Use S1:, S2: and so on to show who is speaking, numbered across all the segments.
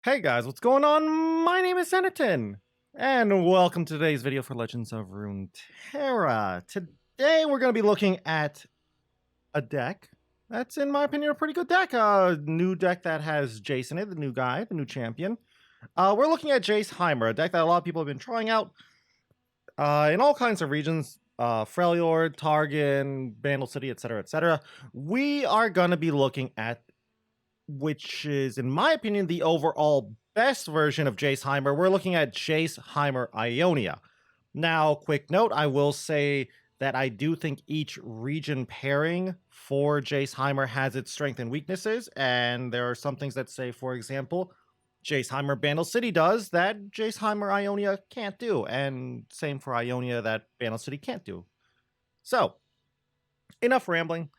S1: Hey guys, what's going on? My name is Zenaton, and welcome to today's video for Legends of Runeterra. Today we're going to be looking at a deck that's, in my opinion, a pretty good deck. A new deck that has Jayce in it, the new guy, the new champion. We're looking at Jayce Heimer, a deck that a lot of people have been trying out in all kinds of regions. Freljord, Targon, Vandal City, etc., etc. We are going to be looking at which is, in my opinion, the overall best version of Jayce Heimer. We're looking at Jayce Heimer Ionia. Now, quick note, I will say that I do think each region pairing for Jayce Heimer has its strengths and weaknesses, and there are some things that say, for example, Jayce Heimer Vandal City does that Jayce Heimer Ionia can't do, and same for Ionia that Vandal City can't do. So, enough rambling.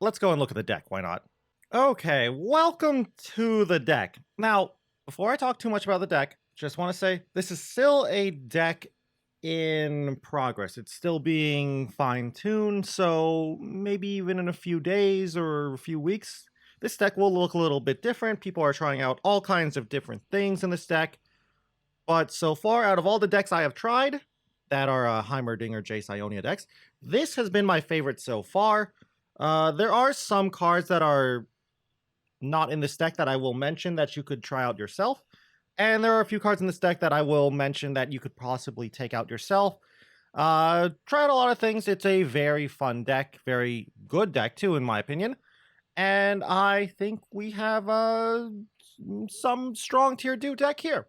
S1: Let's go and look at the deck, why not? Okay, welcome to the deck. Now, before I talk too much about the deck, just want to say this is still a deck in progress. It's still being fine-tuned, so maybe even in a few days or a few weeks, this deck will look a little bit different. People are trying out all kinds of different things in this deck, but so far, out of all the decks I have tried, that are Heimerdinger, Jayce, Ionia decks, this has been my favorite so far. There are some cards that are not in this deck that I will mention that you could try out yourself. And there are a few cards in this deck that I will mention that you could possibly take out yourself. Try out a lot of things. It's a very fun deck, very good deck too, in my opinion. And I think we have some strong tier 2 deck here.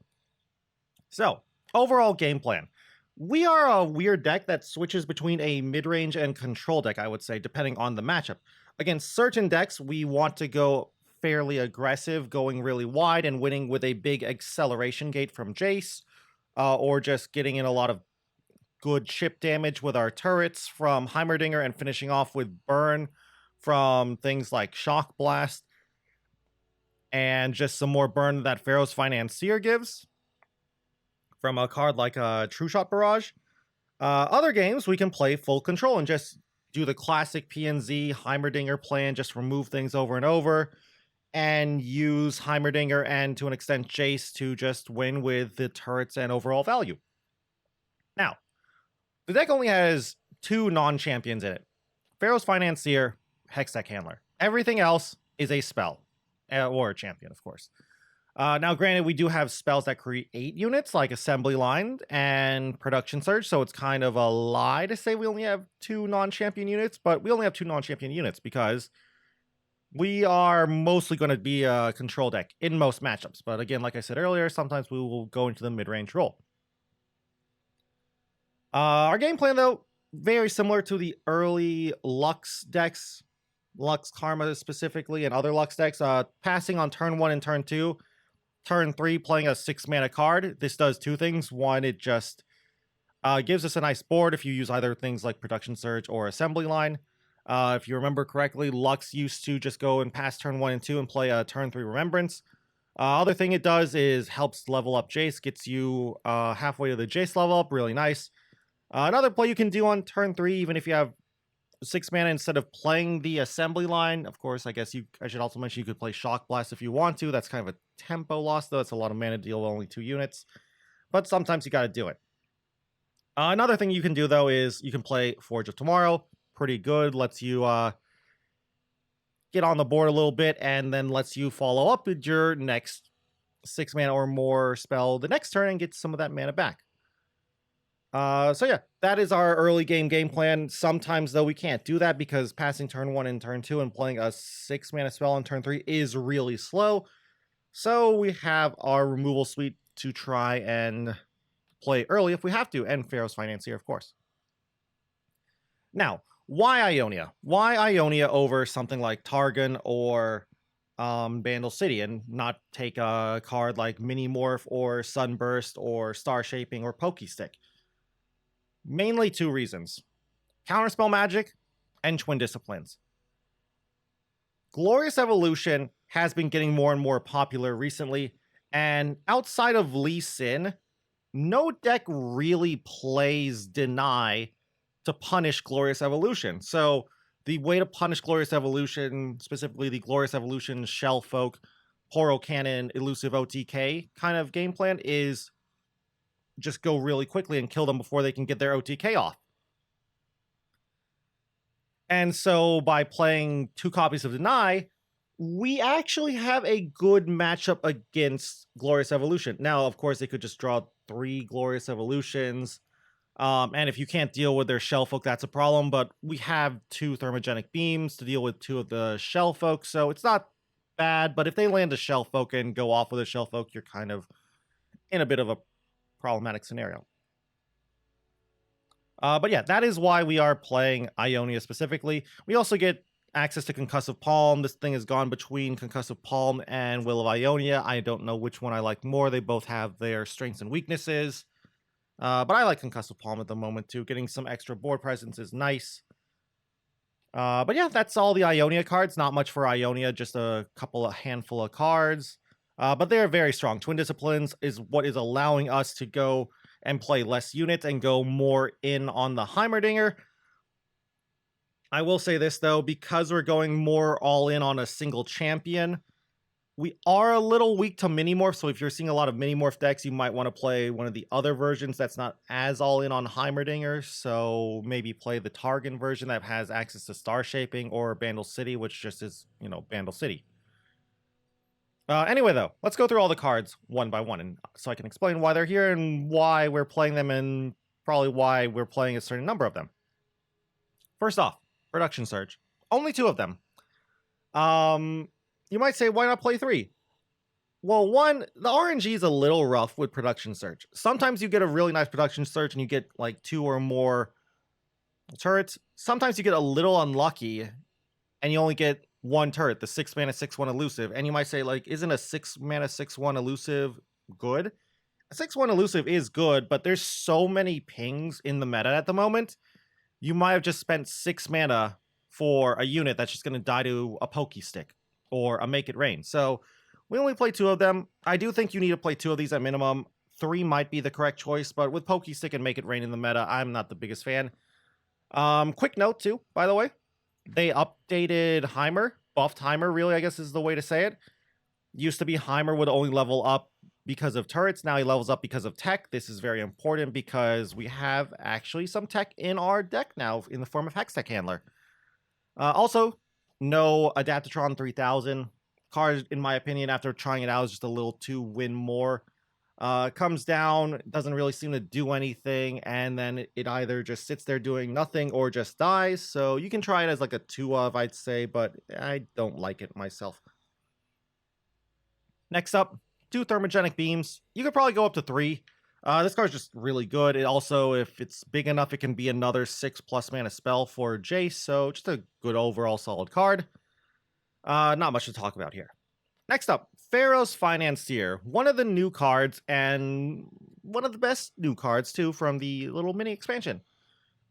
S1: So, overall game plan. We are a weird deck that switches between a mid-range and control deck, I would say, depending on the matchup. Against certain decks, we want to go fairly aggressive, going really wide and winning with a big acceleration gate from Jayce, or just getting in a lot of good chip damage with our turrets from Heimerdinger and finishing off with burn from things like Shock Blast and just some more burn that Pharaoh's Financier gives from a card like a True Shot Barrage. Other games, we can play full control and just do the classic PNZ Heimerdinger plan, just remove things over and over, and use Heimerdinger and, to an extent, Jayce to just win with the turrets and overall value. Now, the deck only has 2 non-champions in it. Pharaoh's Financier, Hextech Handler. Everything else is a spell. Or a champion, of course. Now, granted, we do have spells that create units, like Assembly Line and Production Surge, so it's kind of a lie to say we only have 2 non-champion units, but we only have 2 non-champion units because we are mostly going to be a control deck in most matchups. But again, like I said earlier, sometimes we will go into the mid-range role. Our game plan, though, very similar to the early Lux decks, Lux Karma specifically, and other Lux decks. Passing on turn 1 and turn 2. Turn 3, playing a 6-mana card. This does 2 things. One, it just gives us a nice board if you use either things like Production Surge or Assembly Line. If you remember correctly, Lux used to just go and pass turn 1 and 2 and play a turn 3 Remembrance. Other thing it does is helps level up Jayce, gets you halfway to the Jayce level up, really nice. Another play you can do on turn 3, even if you have 6 mana instead of playing the Assembly Line. Of course, I guess I should also mention you could play Shock Blast if you want to. That's kind of a tempo loss, though. It's a lot of mana to deal with only 2 units. But sometimes you got to do it. Another thing you can do, though, is you can play Forge of Tomorrow. Pretty good. Lets you get on the board a little bit and then lets you follow up with your next 6 mana or more spell the next turn and get some of that mana back. So yeah, that is our early game plan. Sometimes, though, we can't do that because passing turn 1 and turn 2 and playing a 6 mana spell on turn 3 is really slow. So we have our removal suite to try and play early if we have to, and Pharaoh's Financier, of course. Now, why Ionia? Why Ionia over something like Targon or Vandal City and not take a card like Mini Morph or Sunburst or Star Shaping or Pokestick? Mainly 2 reasons. Counterspell Magic and Twin Disciplines. Glorious Evolution has been getting more and more popular recently, and outside of Lee Sin, no deck really plays Deny to punish Glorious Evolution. So the way to punish Glorious Evolution, specifically the Glorious Evolution Shell Folk, Poro Cannon, Elusive OTK kind of game plan is just go really quickly and kill them before they can get their OTK off. And so by playing 2 copies of Deny, we actually have a good matchup against Glorious Evolution. Now, of course, they could just draw 3 Glorious Evolutions. And if you can't deal with their Shell Folk, that's a problem. But we have 2 Thermogenic Beams to deal with 2 of the Shell Folk, so it's not bad. But if they land a Shell Folk and go off with a Shell Folk, you're kind of in a bit of a problematic scenario. But yeah, that is why we are playing Ionia specifically. We also get access to Concussive Palm. This thing has gone between Concussive Palm and Will of Ionia. I don't know which one I like more. They both have their strengths and weaknesses. But I like Concussive Palm at the moment too. Getting some extra board presence is nice. But yeah, that's all the Ionia cards. Not much for Ionia, just a handful of cards. But they're very strong. Twin Disciplines is what is allowing us to go and play less units and go more in on the Heimerdinger. I will say this, though, because we're going more all in on a single champion, we are a little weak to Minimorph, so if you're seeing a lot of Minimorph decks, you might want to play one of the other versions that's not as all in on Heimerdinger, so maybe play the Targon version that has access to Star Shaping, or Bandle City, which just is, Bandle City. Anyway, though, let's go through all the cards one by one, and so I can explain why they're here and why we're playing them, and probably why we're playing a certain number of them. First off, Production Surge. Only 2 of them. You might say, why not play 3? Well, one, the RNG is a little rough with Production Surge. Sometimes you get a really nice Production Surge and you get like 2 or more turrets. Sometimes you get a little unlucky and you only get 1 turret, the 6 mana 6/1 elusive. And you might say, like, isn't a 6 mana 6/1 elusive good? A 6/1 elusive is good, but there's so many pings in the meta at the moment. You might have just spent 6 mana for a unit that's just going to die to a Pokey Stick or a Make It Rain. So we only play 2 of them. I do think you need to play 2 of these at minimum. 3 might be the correct choice, but with Pokey Stick and Make It Rain in the meta, I'm not the biggest fan. Quick note too, by the way. They updated Heimer. Buffed Heimer, really, I guess is the way to say it. Used to be Heimer would only level up because of turrets. Now he levels up because of tech. This is very important because we have actually some tech in our deck now in the form of Hextech Handler. Also, no Adaptatron 3000. Card, in my opinion, after trying it out, is just a little too win more. Comes down, doesn't really seem to do anything, and then it either just sits there doing nothing or just dies. So you can try it as like a 2 of, I'd say, but I don't like it myself. Next up, 2 Thermogenic Beams. You could probably go up to 3. This card's just really good. It also, if it's big enough, it can be another 6+ mana spell for Jayce, so just a good overall solid card. Not much to talk about here. Next up, Pharaoh's Financier. One of the new cards, and one of the best new cards, too, from the little mini expansion.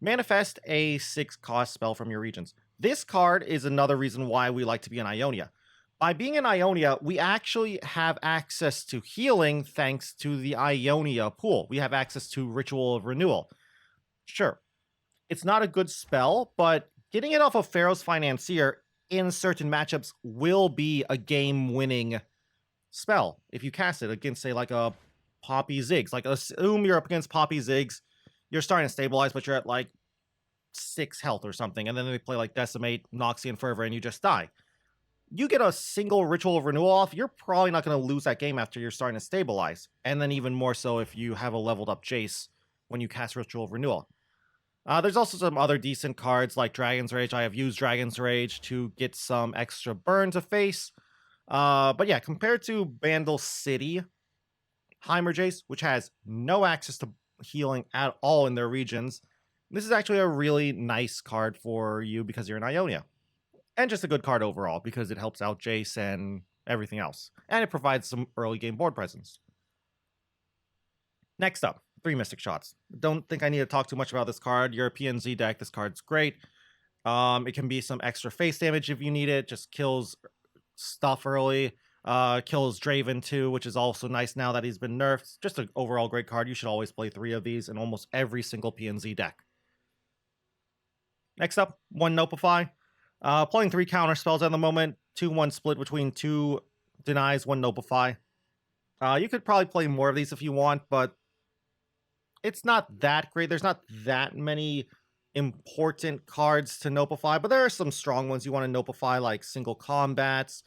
S1: Manifest a 6-cost spell from your regions. This card is another reason why we like to be in Ionia. By being in Ionia, we actually have access to healing thanks to the Ionia pool. We have access to Ritual of Renewal. Sure, it's not a good spell, but getting it off of Pharaoh's Financier in certain matchups will be a game-winning spell if you cast it against, say, like a Poppy Ziggs. Like, assume you're up against Poppy Ziggs, you're starting to stabilize, but you're at, like, 6 health or something, and then they play, like, Decimate, Noxian Fervor, and you just die. You get a single Ritual of Renewal off, you're probably not going to lose that game after you're starting to stabilize. And then even more so if you have a leveled up Jayce when you cast Ritual of Renewal. There's also some other decent cards like Dragon's Rage. I have used Dragon's Rage to get some extra burn to face. But yeah, compared to Bandle City, Heimer Jayce, which has no access to healing at all in their regions, this is actually a really nice card for you because you're in Ionia. And just a good card overall because it helps out Jayce and everything else. And it provides some early game board presence. Next up, 3 Mystic Shots. Don't think I need to talk too much about this card. You're a PNZ deck, this card's great. It can be some extra face damage if you need it. Just kills stuff early. Kills Draven too, which is also nice now that he's been nerfed. Just an overall great card. You should always play 3 of these in almost every single PNZ deck. Next up, 1 Nopify. Playing 3 counter spells at the moment. 2-1 split between 2 denies one Notify. You could probably play more of these if you want, but it's not that great. There's not that many important cards to Notify, but there are some strong ones you want to Notify, like Single Combats,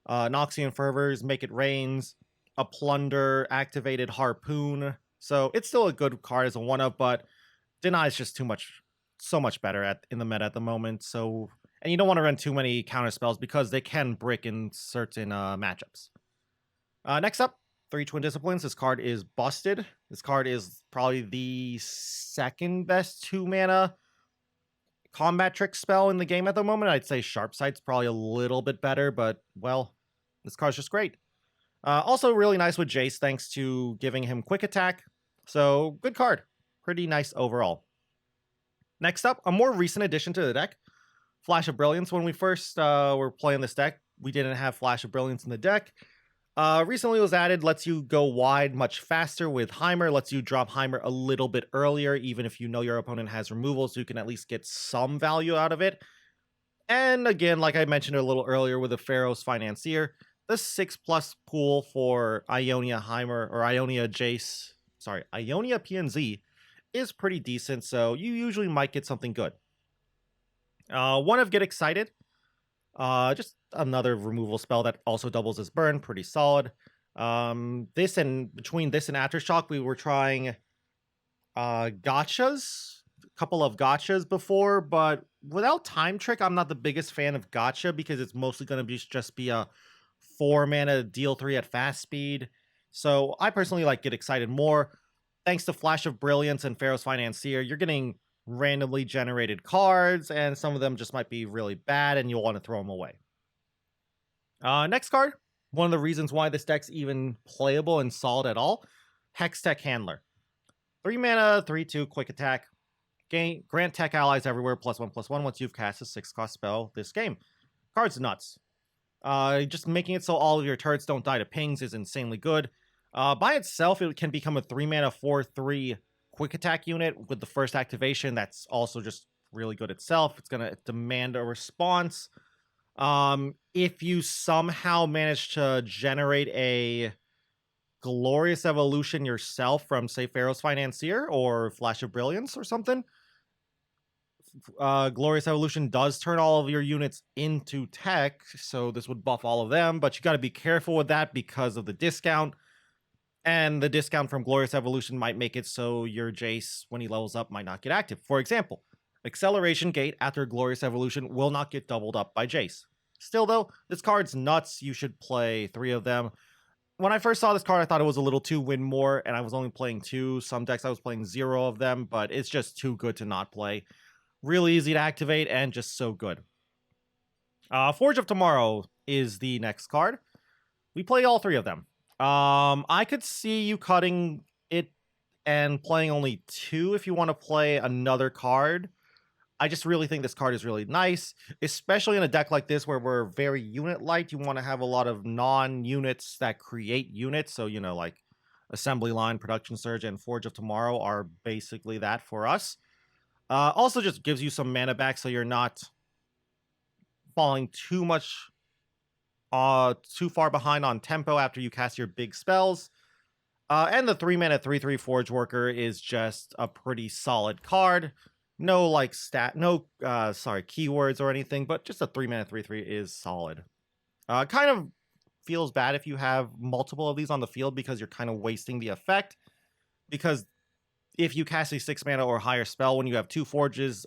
S1: Noxian Fervors, Make It Rains, a Plunder, Activated Harpoon. So it's still a good card as a one-up, but Deny is just so much better in the meta at the moment. So, and you don't want to run too many counter spells because they can brick in certain matchups. Next up, 3 Twin Disciplines. This card is busted. This card is probably the second best 2-mana combat trick spell in the game at the moment. I'd say Sharp Sight's probably a little bit better, but, well, this card's just great. Also really nice with Jayce, thanks to giving him quick attack. So, good card. Pretty nice overall. Next up, a more recent addition to the deck, Flash of Brilliance. When we first were playing this deck, we didn't have Flash of Brilliance in the deck. Recently it was added, lets you go wide much faster with Heimer, lets you drop Heimer a little bit earlier, even if you know your opponent has removal, so you can at least get some value out of it. And again, like I mentioned a little earlier with the Pharaoh's Financier, the 6+ pool for Ionia Heimer, or Ionia Jayce, sorry, Ionia PNZ is pretty decent, so you usually might get something good. One of Get Excited. Just another removal spell that also doubles as burn, pretty solid. Between this and Aftershock, we were trying gotchas, a couple of gotchas before, but without Time Trick, I'm not the biggest fan of gotcha because it's mostly going to just be a 4-mana deal 3 at fast speed. So I personally like Get Excited more. Thanks to Flash of Brilliance and Pharaoh's Financier, you're getting randomly generated cards, and some of them just might be really bad, and you'll want to throw them away. Next card, one of the reasons why this deck's even playable and solid at all, Hextech Handler. 3-mana, 3/2 quick attack. Grant tech allies everywhere, +1/+1 once you've cast a 6-cost spell this game. Card's nuts. Just making it so all of your turrets don't die to pings is insanely good. By itself, it can become a 3-mana, 4/3 quick attack unit with the first activation. That's also just really good itself. It's going to demand a response. If you somehow manage to generate a Glorious Evolution yourself from, say, Pharaoh's Financier or Flash of Brilliance or something, Glorious Evolution does turn all of your units into tech, so this would buff all of them, but you got to be careful with that because of the discount. And the discount from Glorious Evolution might make it so your Jayce, when he levels up, might not get active. For example, Acceleration Gate after Glorious Evolution will not get doubled up by Jayce. Still, though, this card's nuts. You should play 3 of them. When I first saw this card, I thought it was a little too win more, and I was only playing 2. Some decks I was playing 0 of them, but it's just too good to not play. Really easy to activate, and just so good. Forge of Tomorrow is the next card. We play all 3 of them. I could see you cutting it and playing only 2 if you want to play another card. I just really think this card is really nice, especially in a deck like this where we're very unit light. You want to have a lot of non-units that create units. So, you know, like Assembly Line, Production Surge, and Forge of Tomorrow are basically that for us. Also just gives you some mana back so you're not falling too far behind on tempo after you cast your big spells. And the 3-mana 3/3 Forge Worker is just a pretty solid card. No keywords or anything, but just a 3-mana 3/3 is solid. Kind of feels bad if you have multiple of these on the field because you're kind of wasting the effect. Because if you cast a 6-mana or higher spell when you have 2 forges,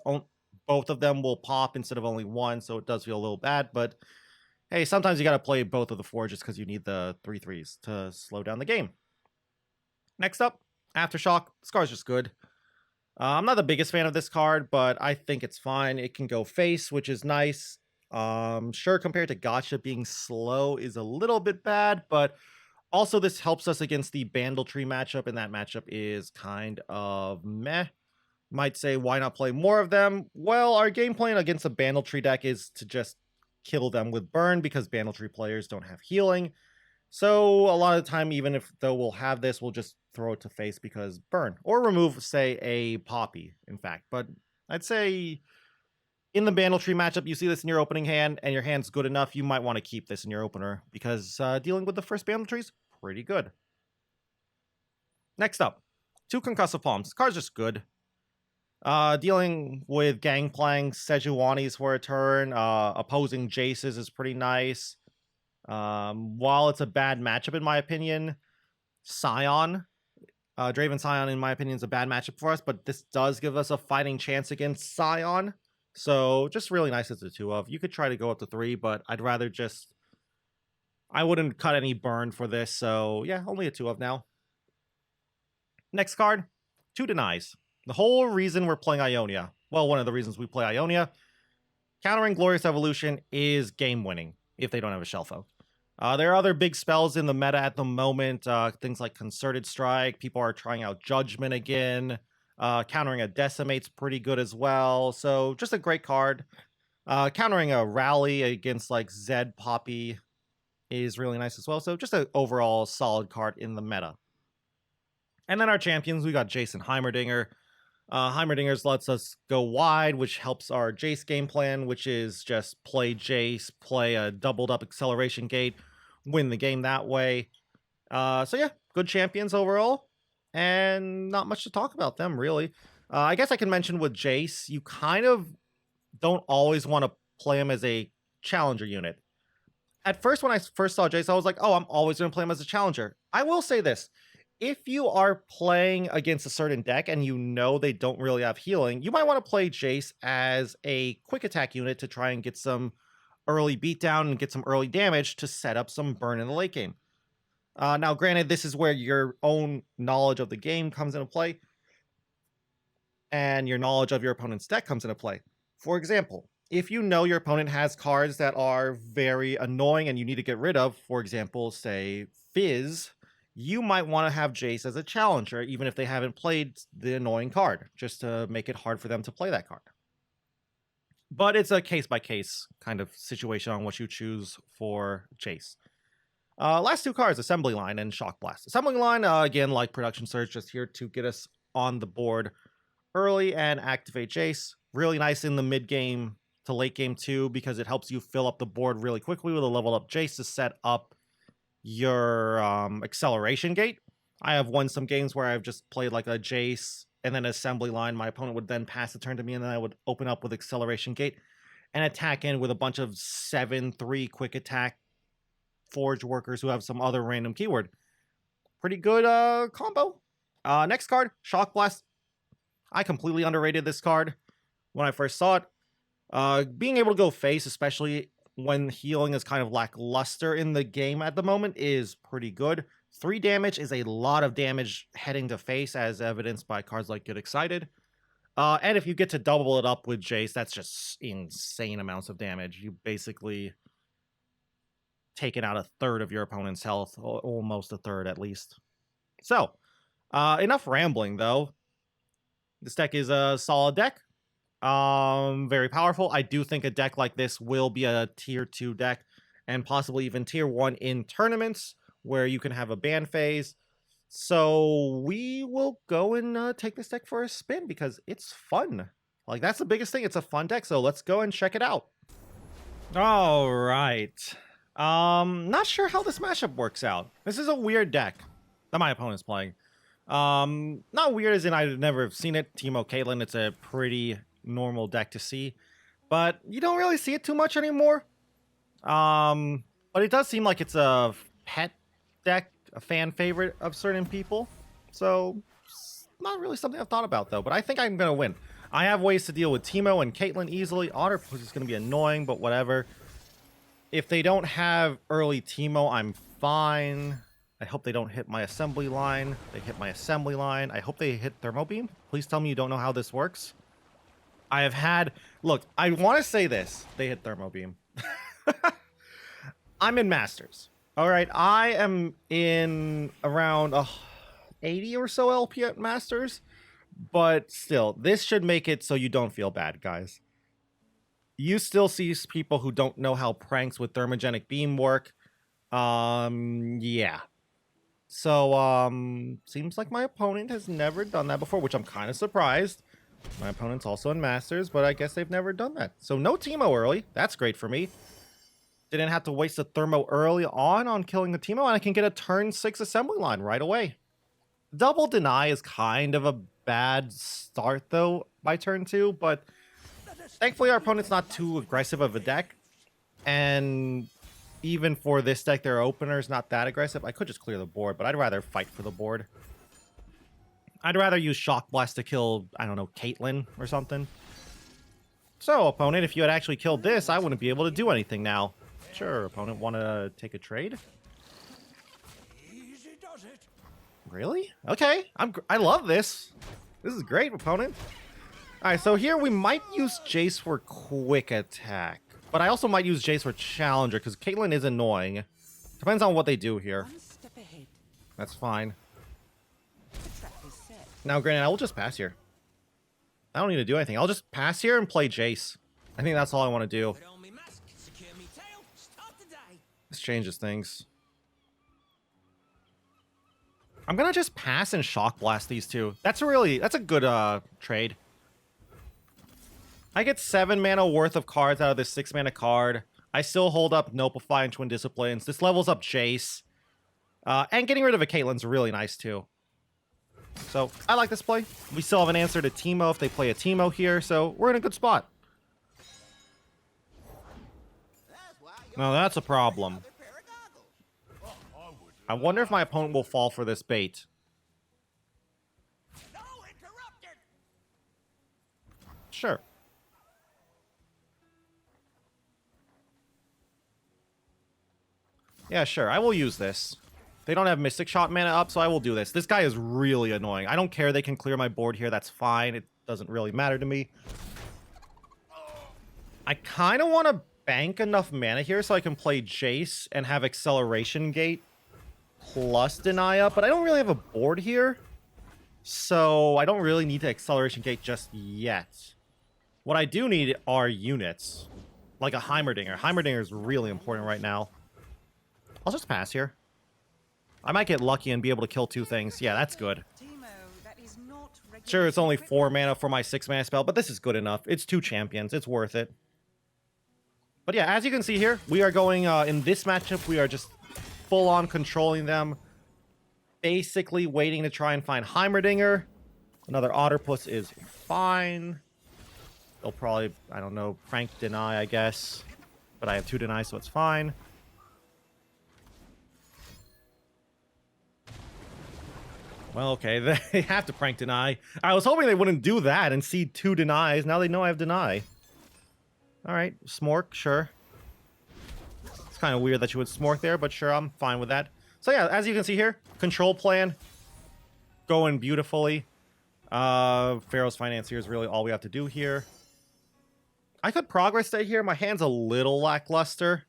S1: both of them will pop instead of only 1, so it does feel a little bad, but hey, sometimes you got to play both of the forges because you need the 3/3s to slow down the game. Next up, Aftershock. This card's just good. I'm not the biggest fan of this card, but I think it's fine. It can go face, which is nice. Sure, compared to Gotcha, being slow is a little bit bad, but also this helps us against the Bandletree matchup, and that matchup is kind of meh. Might say, why not play more of them? Well, our game plan against a Bandletree deck is to just kill them with burn because Bandletree players don't have healing. So a lot of the time, even if though we'll have this, we'll just throw it to face because burn. Or remove, say, a Poppy, in fact. But I'd say In the Bandletree matchup, you see this in your opening hand, and your hand's good enough, you might want to keep this in your opener, because dealing with the first Bandletree is pretty good. Next up, 2 Concussive Palms. Card's just good. Dealing with Gangplank, Sejuani's for a turn, opposing Jayce's is pretty nice. While it's a bad matchup in my opinion, Scion, Draven Scion in my opinion is a bad matchup for us, but this does give us a fighting chance against Scion. So just really nice as a 2 of. You could try to go up to 3, but I'd rather just... I wouldn't cut any burn for this, so yeah, only a 2 of now. Next card, 2 Denies. The whole reason we're playing Ionia, well, one of the reasons we play Ionia, countering Glorious Evolution is game winning if they don't have a Shelf Oak. There are other big spells in the meta at the moment, things like Concerted Strike. People are trying out Judgment again. Countering a Decimate's pretty good as well. So just a great card. Countering a Rally against like Zed Poppy is really nice as well. So just an overall solid card in the meta. And then our champions, we got Jayce and Heimerdinger. Heimerdinger's lets us go wide, which helps our Jayce game plan, which is just play Jayce, play a doubled up acceleration gate, win the game that way. So yeah, good champions overall, and not much to talk about them, really. I guess I can mention with Jayce, you kind of don't always want to play him as a challenger unit. At first, when I first saw Jayce, I was like, oh, I'm always going to play him as a challenger. I will say this. If you are playing against a certain deck and you know they don't really have healing, you might want to play Jayce as a quick attack unit to try and get some early beatdown and get some early damage to set up some burn in the late game. Now, granted, this is where your own knowledge of the game comes into play and your knowledge of your opponent's deck comes into play. For example, if you know your opponent has cards that are very annoying and you need to get rid of, for example, say Fizz, you might want to have Jayce as a challenger, even if they haven't played the annoying card, just to make it hard for them to play that card. But it's a case-by-case kind of situation on what you choose for Jayce. Last 2 cards, Assembly Line and Shock Blast. Assembly Line, again, like Production Surge, just here to get us on the board early and activate Jayce. Really nice in the mid-game to late game too, because it helps you fill up the board really quickly with a leveled up Jayce to set up your acceleration gate. I have won some games where I've just played like a Jayce and then Assembly Line. My opponent would then pass the turn to me, and then I would open up with acceleration gate and attack in with a bunch of 7/3 quick attack Forge workers who have some other random keyword. Pretty good combo. Next card, Shock Blast. I completely underrated this card when I first saw it. Being able to go face, especially when healing is kind of lackluster in the game at the moment, is pretty good. 3 damage is a lot of damage heading to face, as evidenced by cards like Get Excited. And if you get to double it up with Jayce, that's just insane amounts of damage. You basically taken out 1/3 of your opponent's health, almost 1/3 at least. So, enough rambling though. This deck is a solid deck. Very powerful. I do think a deck like this will be a tier 2 deck and possibly even tier 1 in tournaments where you can have a ban phase. So we will go and take this deck for a spin because it's fun. Like, that's the biggest thing. It's a fun deck. So let's go and check it out. All right. Not sure how this matchup works out. This is a weird deck that my opponent's playing. Not weird as in I'd never have seen it. Teemo, Caitlyn, it's a pretty normal deck to see, but you don't really see it too much anymore. But it does seem like it's a pet deck, a fan favorite of certain people. So it's not really something I've thought about though, but I think I'm gonna win. I have ways to deal with Teemo and Caitlyn easily. Otter Push is gonna be annoying, but whatever. If they don't have early Teemo, I'm fine. I hope they don't hit my assembly line. They hit my assembly line. I hope they hit Thermo Beam. Please tell me you don't know how this works. I have had... Look, I want to say this. They hit Thermo Beam. I'm in Masters. All right, I am in around 80 or so LP at Masters. But still, this should make it so you don't feel bad, guys. You still see people who don't know how pranks with Thermogenic Beam work. Yeah. So, seems like my opponent has never done that before, which I'm kind of surprised. My opponent's also in Masters, but I guess they've never done that. So no Teemo early. That's great for me. Didn't have to waste a thermo early on killing the Teemo, and I can get a turn 6 assembly line right away. Double deny is kind of a bad start, though, by turn 2, but thankfully our opponent's not too aggressive of a deck. And even for this deck, their opener's not that aggressive. I could just clear the board, but I'd rather fight for the board. I'd rather use Shock Blast to kill, I don't know, Caitlyn or something. So, opponent, if you had actually killed this, I wouldn't be able to do anything now. Sure, opponent, want to take a trade?
S2: Easy does it.
S1: Really? Okay, I love this. This is great, opponent. All right, so here we might use Jayce for quick attack. But I also might use Jayce for challenger, because Caitlyn is annoying. Depends on what they do here.
S3: One step ahead.
S1: That's fine.
S3: The trap is set.
S1: Now, granted, I will just pass here. I don't need to do anything. I'll just pass here and play Jayce. I think that's all I want to do.
S2: Put on me mask, secure me tail, start the day.
S1: This changes things. I'm gonna just pass and Shock Blast these two. That's a good trade. I get 7 mana worth of cards out of this 6 mana card. I still hold up Nopify and Twin Disciplines. This levels up Jayce. And getting rid of a Caitlyn's really nice too. So I like this play. We still have an answer to Teemo if they play a Teemo here, so we're in a good spot. Now that's a problem. I wonder if my opponent will fall for this bait.
S2: No interrupted.
S1: Sure. Yeah, sure. I will use this. They don't have Mystic Shot mana up, so I will do this. This guy is really annoying. I don't care. They can clear my board here. That's fine. It doesn't really matter to me. I kind of want to bank enough mana here so I can play Jayce and have Acceleration Gate plus Deny up, but I don't really have a board here, so I don't really need to Acceleration Gate just yet. What I do need are units, like a Heimerdinger. Heimerdinger is really important right now. I'll just pass here. I might get lucky and be able to kill 2 things. Yeah, that's good.
S3: Teemo, that is not
S1: Sure, it's only 4
S3: regular
S1: mana for my 6 mana spell, but this is good enough. It's 2 champions. It's worth it. But yeah, as you can see here, we are going, in this matchup, we are just full-on controlling them. Basically waiting to try and find Heimerdinger. Another Otterpuss is fine. They'll probably, I don't know, prank deny, I guess. But I have 2 deny, so it's fine. Well, okay, they have to prank deny. I was hoping they wouldn't do that and see 2 denies. Now they know I have deny. Alright, Smork, sure. It's kind of weird that you would Smork there, but sure, I'm fine with that. So yeah, as you can see here, control plan going beautifully. Pharaoh's Financier is really all we have to do here. I could Progress Day here. My hand's a little lackluster.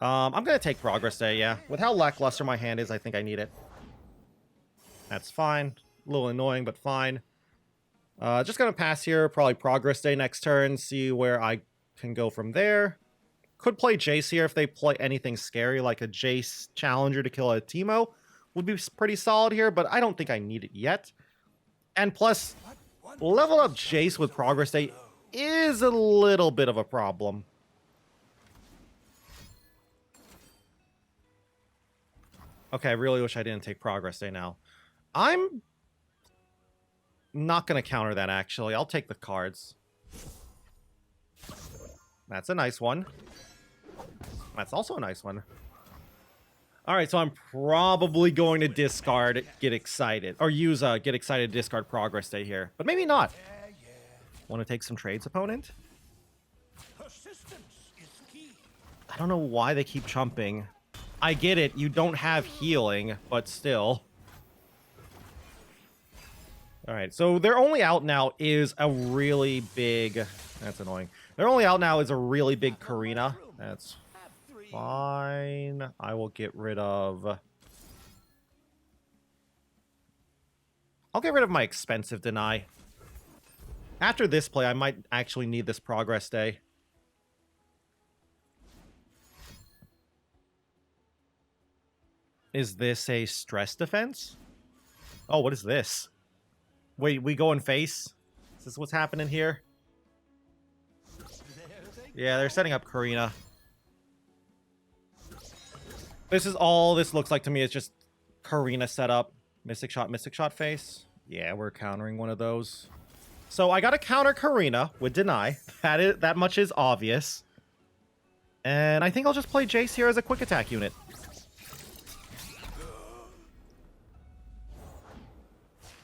S1: I'm going to take Progress Day, yeah. With how lackluster my hand is, I think I need it. That's fine. A little annoying, but fine. Just going to pass here. Probably Progress Day next turn. See where I can go from there. Could play Jayce here if they play anything scary, like a Jayce Challenger to kill a Teemo. Would be pretty solid here, but I don't think I need it yet. And plus, level up Jayce with Progress Day is a little bit of a problem. Okay, I really wish I didn't take Progress Day now. I'm not going to counter that, actually. I'll take the cards. That's a nice one. That's also a nice one. Alright, so I'm probably going to discard Get Excited. Or use Get Excited to discard Progress Day here. But maybe not. Want to take some trades, opponent?
S2: Persistence is key.
S1: I don't know why they keep chumping. I get it, you don't have healing, but still. Alright, so their only out now is a really big... That's annoying. Their only out now is a really big Karina. That's fine. I will get rid of... I'll get rid of my expensive deny. After this play, I might actually need this Progress Day. Is this a stress defense? Oh, what is this? Wait, we go in face? Is this what's happening here? Yeah, they're setting up Karina. This is all this looks like to me. Is just Karina setup. Mystic shot face. Yeah, we're countering one of those. So I gotta counter Karina with deny. That much is obvious. And I think I'll just play Jayce here as a quick attack unit.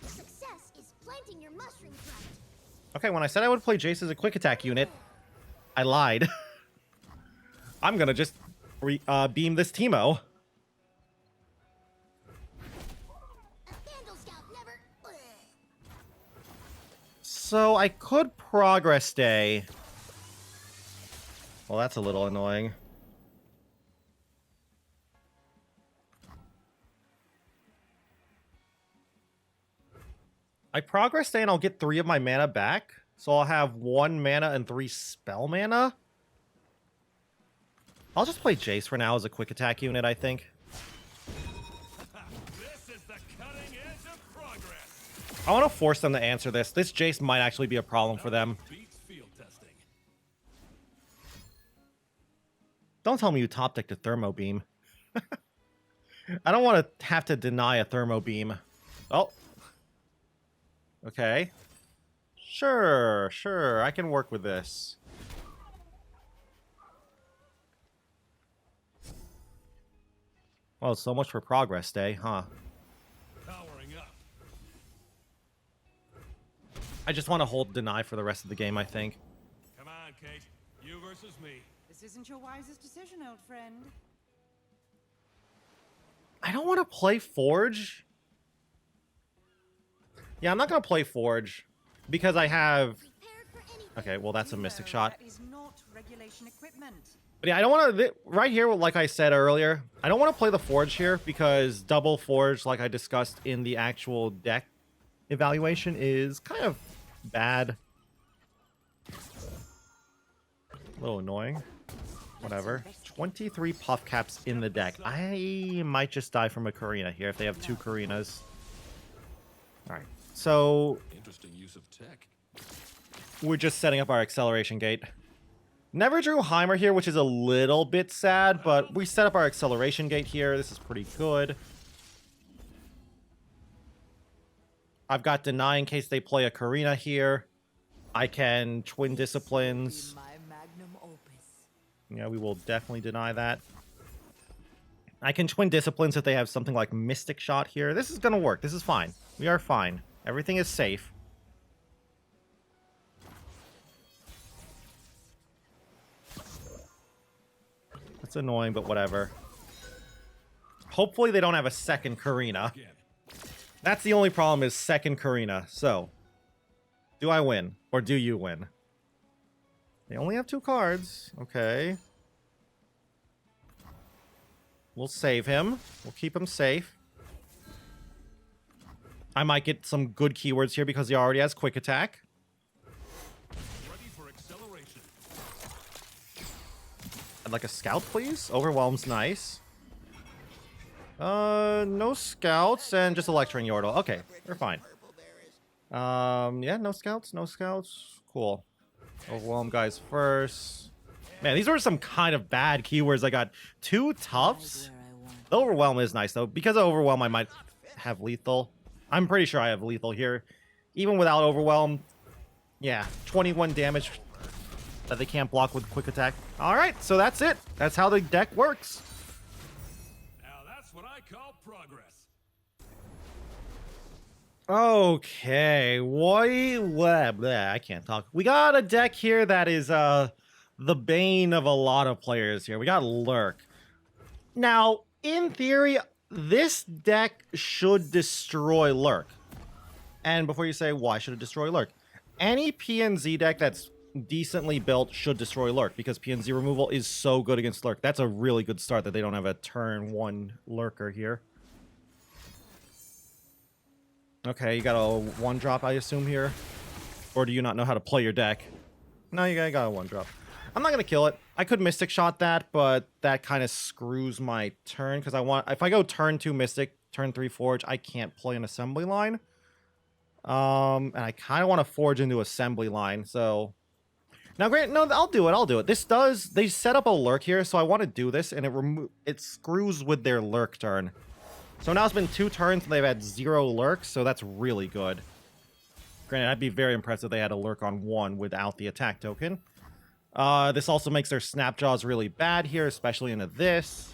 S4: Success is planting your mushroom plant.
S1: Okay, when I said I would play Jayce as a quick attack unit, I lied. I'm gonna just beam this Teemo. So I could progress stay. Well, that's a little annoying. I progress stay and I'll get 3 of my mana back. So I'll have 1 mana and 3 spell mana. I'll just play Jayce for now as a quick attack unit, I think.
S2: This is the cutting edge of progress.
S1: I want to force them to answer this. This Jayce might actually be a problem for them.
S2: Beats field testing.
S1: Don't tell me you top decked a Thermo Beam. I don't want to have to deny a Thermo Beam. Oh. Okay. Sure, I can work with this. Well, so much for progress day, huh?
S2: Powering up.
S1: I just want to hold deny for the rest of the game, I think.
S2: Come on, Kate. You versus me.
S3: This isn't your wisest decision, old friend.
S1: I don't want to play Forge. Yeah, I'm not going to play Forge because I have... Okay, well, that's a Mystic shot.
S3: That is not regulation equipment.
S1: But yeah, I don't want to... Right here, like I said earlier, I don't want to play the Forge here because double Forge, like I discussed in the actual deck evaluation, is kind of bad. A little annoying. Whatever. 23 puff caps in the deck. I might just die from a Karina here if they have 2 Karinas. Alright, so...
S2: Interesting use of tech.
S1: We're just setting up our acceleration gate. Never drew Heimer here, which is a little bit sad, but we set up our acceleration gate here. This is pretty good. I've got deny in case they play a Karina here. I can twin disciplines. Yeah, we will definitely deny that. I can twin disciplines if they have something like Mystic Shot here. This is gonna work. This is fine. We are fine. Everything is safe. That's annoying, but whatever. Hopefully they don't have a second Karina. That's the only problem is second Karina. So, do I win? Or do you win? They only have 2 cards. Okay. We'll save him. We'll keep him safe. I might get some good keywords here because he already has quick attack.
S2: Ready for acceleration.
S1: I'd like a scout, please. Overwhelm's nice. No scouts and just a lecturing Yordle. Okay, we're fine. Yeah, no scouts, no scouts. Cool. Overwhelm guys first. Man, these were some kind of bad keywords. I got 2 Tufts. The Overwhelm is nice, though. Because of Overwhelm, I might have Lethal. I'm pretty sure I have Lethal here. Even without Overwhelm, yeah, 21 damage that they can't block with quick attack. All right, so that's it. That's how the deck works.
S2: Now that's what I call progress.
S1: Okay, I can't talk. We got a deck here that is the bane of a lot of players here. We got Lurk. Now, in theory, this deck should destroy Lurk. And before you say, why should it destroy Lurk? Any PNZ deck that's decently built should destroy Lurk because PNZ removal is so good against Lurk. That's a really good start that they don't have a turn 1 Lurker here. Okay, you got a 1-drop, I assume, here? Or do you not know how to play your deck? No, you got a 1-drop. I'm not going to kill it. I could Mystic Shot that, but that kind of screws my turn, because if I go turn 2 Mystic, turn 3 Forge, I can't play an assembly line. And I kind of want to forge into assembly line, so... Now, Grant, no, I'll do it. This does... They set up a Lurk here, so I want to do this, and it screws with their Lurk turn. So now it's been 2 turns, and they've had 0 Lurks, so that's really good. Granted, I'd be very impressed if they had a Lurk on 1 without the attack token. This also makes their Snapjaws really bad here, especially into this.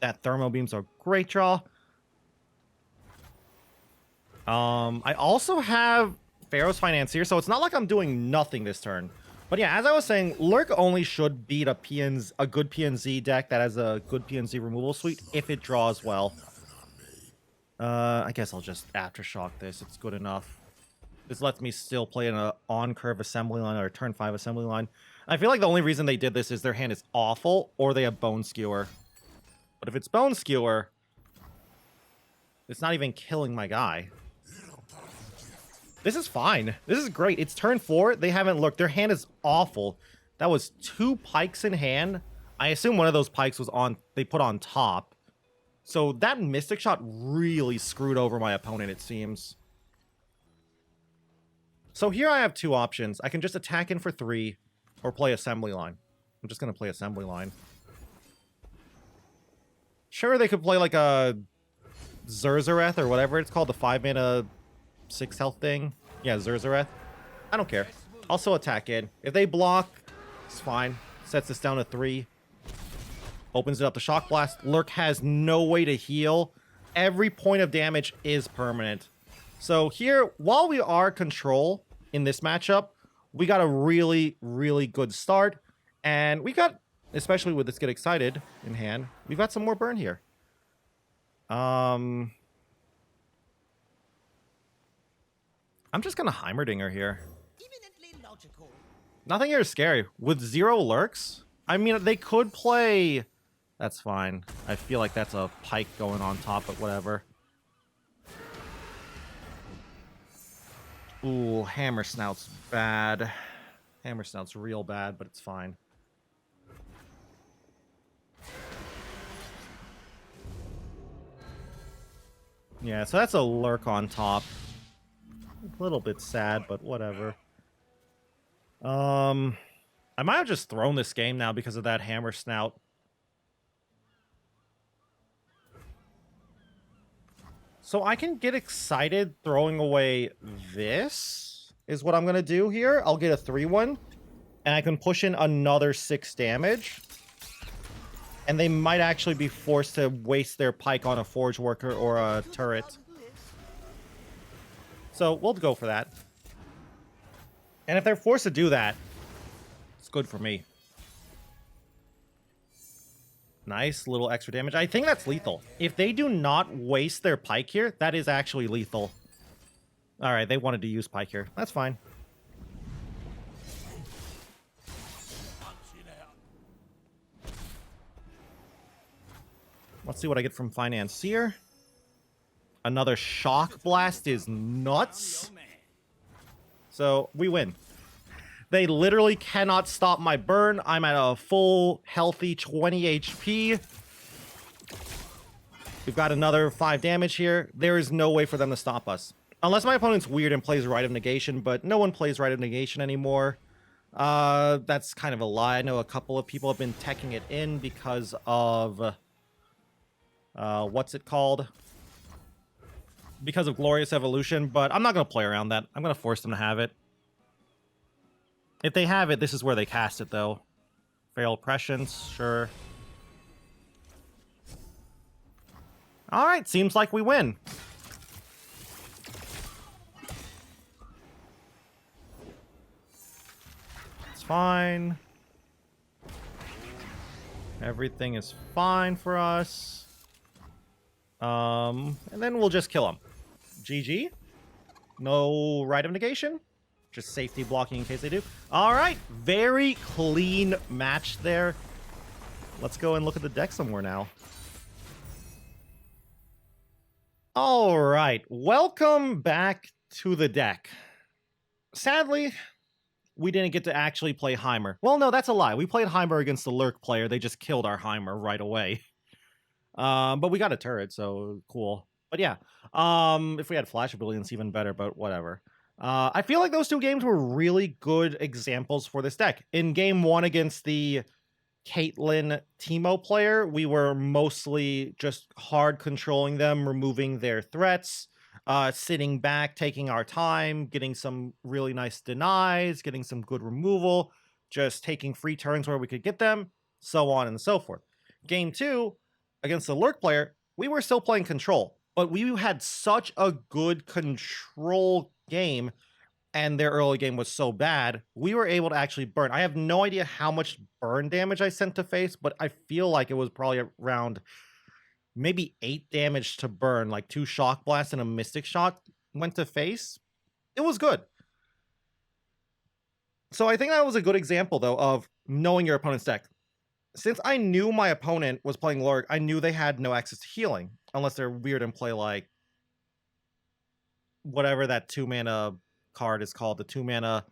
S1: That Thermo Beam's a great draw. I also have Pharaoh's Financier, so it's not like I'm doing nothing this turn. But yeah, as I was saying, Lurk only should beat a good PNZ deck that has a good PNZ removal suite if it draws well. I guess I'll just Aftershock this. It's good enough. This lets me still play in a on-curve assembly line or a turn 5 assembly line. I feel like the only reason they did this is their hand is awful or they have Bone Skewer. But if it's Bone Skewer, it's not even killing my guy. This is fine. This is great. It's turn 4. They haven't looked. Their hand is awful. That was 2 pikes in hand. I assume one of those pikes was on. They put on top. So that Mystic Shot really screwed over my opponent, it seems. So here I have 2 options. I can just attack in for 3 or play assembly line. I'm just going to play assembly line. Sure, they could play like a Zerzareth or whatever it's called, the 5-mana 6 health thing. Yeah, Zerzareth. I don't care. Also attack in. If they block, it's fine. Sets this down to 3. Opens it up to Shock Blast. Lurk has no way to heal. Every point of damage is permanent. So here, while we are control in this matchup, we got a really, really good start. And we got, especially with this Get Excited in hand, we've got some more burn here. I'm just gonna Heimerdinger here.
S5: Eminently logical.
S1: Nothing here is scary. With 0 Lurks, I mean, they could play... That's fine. I feel like that's a pike going on top, but whatever. Ooh, Hammer Snout's bad. Hammer Snout's real bad, but it's fine. Yeah, so that's a Lurk on top. A little bit sad, but whatever. I might have just thrown this game now because of that Hammer Snout. So I can get excited throwing away this, is what I'm going to do here. I'll get a 3-1, and I can push in another 6 damage. And they might actually be forced to waste their pike on a Forge Worker or a turret. So we'll go for that. And if they're forced to do that, it's good for me. Nice little extra damage. I think that's lethal. If they do not waste their pike here, that is actually lethal. All right, they wanted to use pike here. That's fine. Let's see what I get from Financier. Another Shock Blast is nuts. So we win. They literally cannot stop my burn. I'm at a full, healthy 20 HP. We've got another 5 damage here. There is no way for them to stop us. Unless my opponent's weird and plays Rite of Negation, but no one plays Rite of Negation anymore. That's kind of a lie. I know a couple of people have been teching it in because of... what's it called? Because of Glorious Evolution, but I'm not going to play around that. I'm going to force them to have it. If they have it, this is where they cast it, though. Feral Prescience, sure. Alright, seems like we win. It's fine. Everything is fine for us. And then we'll just kill him. GG. No Rite of Negation. Just safety blocking in case they do. All right. Very clean match there. Let's go and look at the deck somewhere now. All right. Welcome back to the deck. Sadly, we didn't get to actually play Heimer. Well, no, that's a lie. We played Heimer against the Lurk player. They just killed our Heimer right away. But we got a turret, so cool. But yeah, if we had Flash Ability, even better, but whatever. I feel like those two games were really good examples for this deck. In game 1 against the Caitlyn Teemo player, we were mostly just hard controlling them, removing their threats, sitting back, taking our time, getting some really nice denies, getting some good removal, just taking free turns where we could get them, so on and so forth. Game 2, against the Lurk player, we were still playing control, but we had such a good control game, and their early game was so bad, we were able to actually burn. I have no idea how much burn damage I sent to face, but I feel like it was probably around maybe 8 damage to burn, like 2 shock blasts and a mystic shot went to face. It was good. So I think that was a good example, though, of knowing your opponent's deck. Since I knew my opponent was playing Lurk, I knew they had no access to healing, unless they're weird and play like whatever that 2-mana card is called. The 2-mana,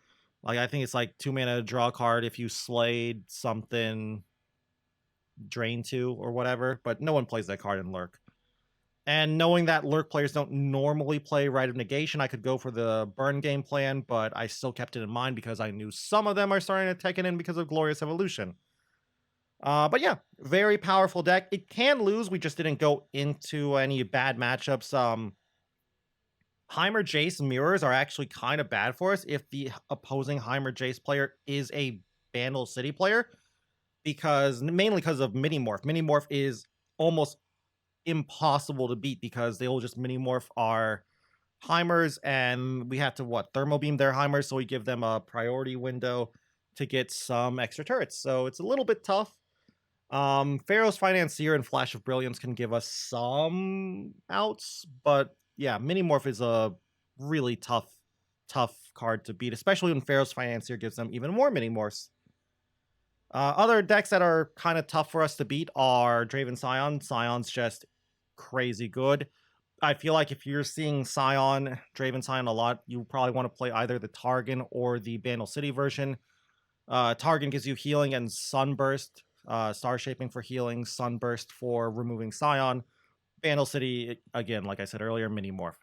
S1: like I think it's like 2-mana draw card if you slayed something, drain 2 or whatever, but no one plays that card in Lurk. And knowing that Lurk players don't normally play Rite of Negation, I could go for the burn game plan, but I still kept it in mind because I knew some of them are starting to take it in because of Glorious Evolution. But yeah, very powerful deck. It can lose. We just didn't go into any bad matchups. Heimer Jayce mirrors are actually kind of bad for us if the opposing Heimer Jayce player is a Bandle City player, mainly because of Minimorph. Minimorph is almost impossible to beat because they will just Minimorph our Heimers, and we have to Thermo Beam their Heimers, so we give them a priority window to get some extra turrets. So it's a little bit tough. Pharaoh's Financier and Flash of Brilliance can give us some outs, but yeah, Minimorph is a really tough card to beat, especially when Pharaoh's Financier gives them even more Minimorphs. Other decks that are kind of tough for us to beat are Draven Scion. Scion's just crazy good. I feel like if you're seeing Draven Scion a lot, you probably want to play either the Targon or the Bandle City version. Targon gives you healing and Sunburst, Star Shaping for healing, Sunburst for removing Scion. Bandle City, again, like I said earlier, Minimorph.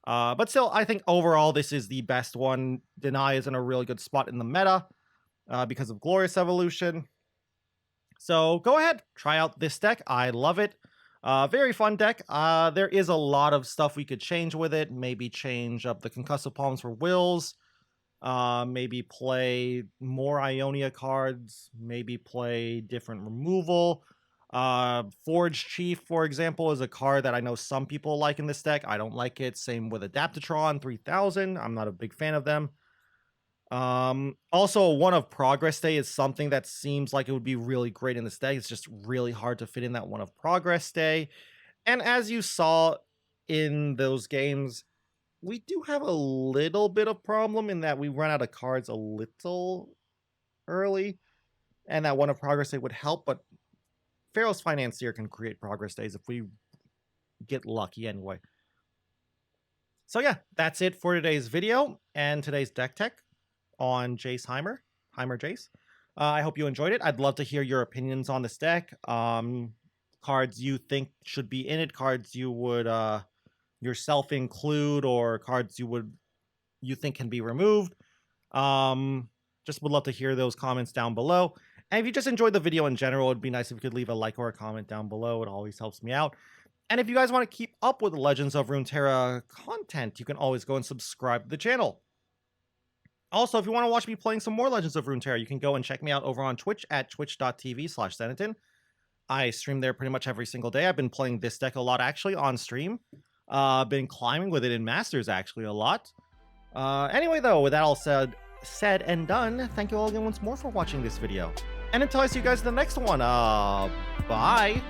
S1: But still, I think overall this is the best one. Deny is in a really good spot in the meta because of Glorious Evolution. So go ahead, try out this deck. I love it. Very fun deck. There is a lot of stuff we could change with it. Maybe change up the Concussive Palms for Wills. Maybe play more Ionia cards. Maybe play different removal. Forge Chief, for example, is a card that I know some people like in this deck. I don't like it. Same with Adaptatron 3000. I'm not a big fan of them. Also, One of Progress Day is something that seems like it would be really great in this deck. It's just really hard to fit in that One of Progress Day. And as you saw in those games, we do have a little bit of problem in that we run out of cards a little early, and that One of Progress Day would help, but Pharaoh's Financier can create Progress Days if we get lucky anyway. So yeah, that's it for today's video and today's deck tech on Jayce Heimer Jayce. I hope you enjoyed it. I'd love to hear your opinions on this deck. Cards you think should be in it, cards you would yourself include, or cards you think can be removed. Just would love to hear those comments down below. And if you just enjoyed the video in general, it'd be nice if you could leave a like or a comment down below. It always helps me out. And if you guys want to keep up with the Legends of Runeterra content, you can always go and subscribe to the channel. Also, if you want to watch me playing some more Legends of Runeterra, you can go and check me out over on Twitch at twitch.tv/Zenaton. I stream there pretty much every single day. I've been playing this deck a lot, actually, on stream. Been climbing with it in Masters, actually, a lot. Anyway, though, with that all said and done, thank you all again once more for watching this video. And until I see you guys in the next one, bye!